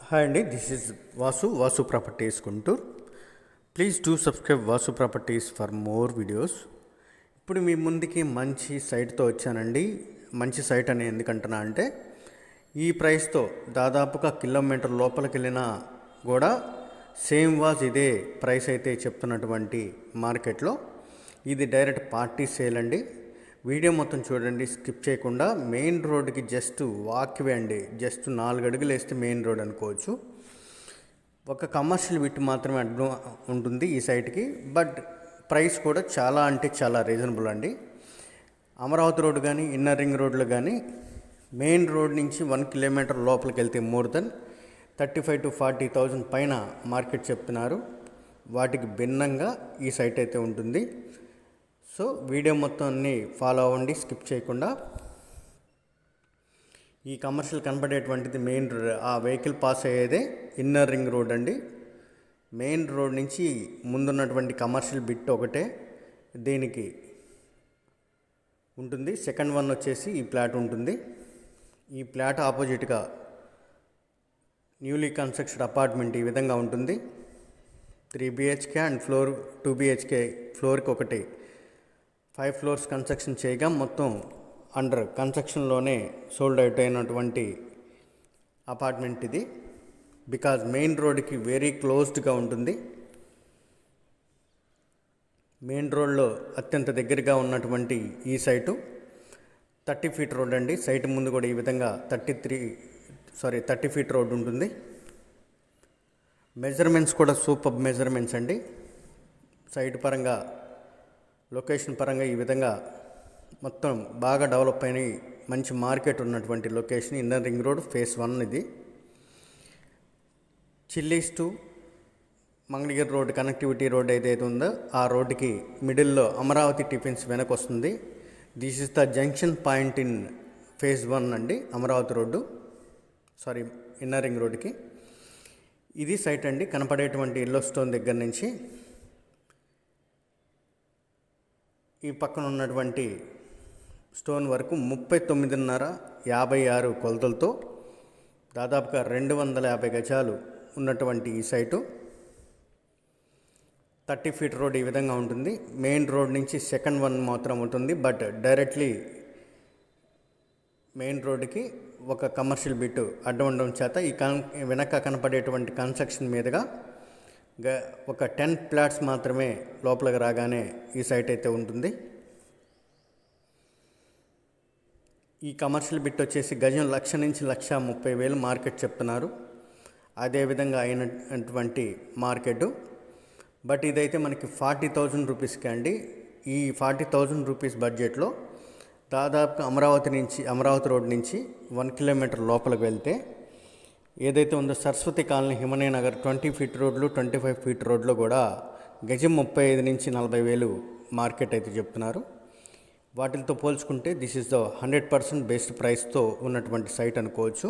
Hi అండి, this is Vasu properties Guntur. Please do subscribe Vasu properties for more videos. ఇప్పుడు మీ ముందుకి మంచి సైట్తో వచ్చానండి. మంచి సైట్ అని ఎందుకంటున్నా అంటే, ఈ ప్రైస్తో దాదాపుగా కిలోమీటర్ లోపలికి వెళ్ళినా కూడా సేమ్ ఇదే ప్రైస్ అయితే చెప్తున్నటువంటి మార్కెట్లో ఇది డైరెక్ట్ పార్టీ సేల్ అండి. వీడియో మొత్తం చూడండి, స్కిప్ చేయకుండా. మెయిన్ రోడ్కి జస్ట్ వాక్వే అండి, జస్ట్ 4 అడుగులు వేస్తే మెయిన్ రోడ్ అనుకోవచ్చు. ఒక కమర్షియల్ విట్ మాత్రమే అడ్డం ఉంటుంది ఈ సైట్కి. బట్ ప్రైస్ కూడా చాలా అంటే చాలా రీజనబుల్ అండి. అమరావతి రోడ్ కానీ ఇన్నర్ రింగ్ రోడ్లో కానీ మెయిన్ రోడ్ నుంచి 1 కిలోమీటర్ లోపలికి వెళ్తే మోర్ దెన్ 35,000 to 40,000 పైన మార్కెట్ చెప్తున్నారు. వాటికి భిన్నంగా ఈ సైట్ అయితే ఉంటుంది. సో వీడియో మొత్తాన్ని ఫాలో అవ్వండి, స్కిప్ చేయకుండా. ఈ కమర్షియల్ కనబడేటువంటిది మెయిన్ ఆ వెహికల్ పాస్ అయ్యేదే ఇన్నర్ రింగ్ రోడ్ అండి. మెయిన్ రోడ్ నుంచి ముందున్నటువంటి కమర్షియల్ బిట్ ఒకటే దీనికి ఉంటుంది. సెకండ్ వన్ వచ్చేసి ఈ ప్లాట్ ఉంటుంది. ఈ ప్లాట్ ఆపోజిట్గా న్యూలీ కన్స్ట్రక్షన్ అపార్ట్మెంట్ ఈ విధంగా ఉంటుంది. 3 BHK అండ్ ఫ్లోర్ 2 BHK. ఫ్లోర్కి ఒకటి 5 floors కన్స్ట్రక్షన్ చేయగా మొత్తం అండర్ కన్స్ట్రక్షన్లోనే సోల్డ్ అవుట్ అయినటువంటి అపార్ట్మెంట్ ఇది. బికాజ్ మెయిన్ రోడ్కి వెరీ క్లోజ్డ్గా ఉంటుంది. మెయిన్ రోడ్లో అత్యంత దగ్గరగా ఉన్నటువంటి ఈ సైటు 30 feet రోడ్ అండి. సైట్ ముందు కూడా ఈ విధంగా 30 feet రోడ్ ఉంటుంది. మెజర్మెంట్స్ కూడా సూపర్ మెజర్మెంట్స్ అండి. సైట్ పరంగా లొకేషన్ పరంగా ఈ విధంగా మొత్తం బాగా డెవలప్ అయిన మంచి మార్కెట్ ఉన్నటువంటి location inner ring road phase 1 ఇది. Chillies to Mangalagiri road connectivity road ఏదైతే ఉందో ఆ రోడ్డుకి మిడిల్లో అమరావతి టిఫిన్స్ వెనక వస్తుంది. This is the junction point in phase 1 అండి. అమరావతి రోడ్డు ఇన్నర్ రింగ్ రోడ్డుకి ఇది సైట్ అండి. కనపడేటువంటి ఎల్లో స్టోన్ దగ్గర నుంచి ఈ పక్కన ఉన్నటువంటి స్టోన్ వరకు 39.5 56 కొలతలతో దాదాపుగా 250 గజాలు ఉన్నటువంటి ఈ సైటు 30 feet రోడ్ ఈ విధంగా ఉంటుంది. మెయిన్ రోడ్ నుంచి సెకండ్ వన్ మాత్రం ఉంటుంది. బట్ డైరెక్ట్లీ మెయిన్ రోడ్డుకి ఒక కమర్షియల్ బిట్ అడ్డం ఉండడం చేత ఈ వెనక కనపడేటువంటి కన్స్ట్రక్షన్ మీదుగా ఒక 10 plots మాత్రమే లోపలికి రాగానే ఈ సైట్ అయితే ఉంటుంది. ఈ కమర్షియల్ బిట్ వచ్చేసి గజం 1,00,000 నుంచి 1,30,000 మార్కెట్ చెప్తున్నారు. అదేవిధంగా అయినటువంటి మార్కెట్. బట్ ఇదైతే మనకి 40,000 రూపీస్కి అండి. ఈ 40,000 రూపీస్ బడ్జెట్లో దాదాపు అమరావతి రోడ్ నుంచి 1 కిలోమీటర్ లోపలికి వెళ్తే ఏదైతే ఉందో సరస్వతి కాలనీ హిమనయ నగర్ 20 feet రోడ్లు 25 feet రోడ్లో కూడా గజం 35,000 నుంచి 40,000 మార్కెట్ అయితే చెప్తున్నారు. వాటితో పోల్చుకుంటే దిస్ ఈజ్ ద 100% బెస్ట్ ప్రైస్తో ఉన్నటువంటి సైట్ అనుకోవచ్చు.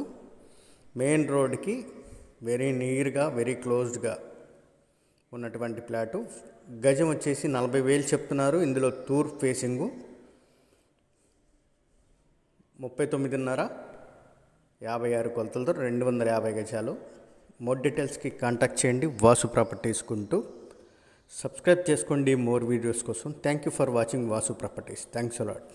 మెయిన్ రోడ్కి వెరీ నియర్గా వెరీ క్లోజ్డ్గా ఉన్నటువంటి ప్లాటు. గజం వచ్చేసి 40,000 చెప్తున్నారు. ఇందులో తూర్పు ఫేసింగు 39.5 56 కొలతలతో 250 గజాలు. మోర్ డీటెయిల్స్కి కాంటాక్ట్ చేయండి వాసు ప్రాపర్టీస్ గుంటూరు. సబ్స్క్రైబ్ చేసుకోండి మోర్ వీడియోస్ కోసం. Thank you for watching Vasu properties. Thanks a lot.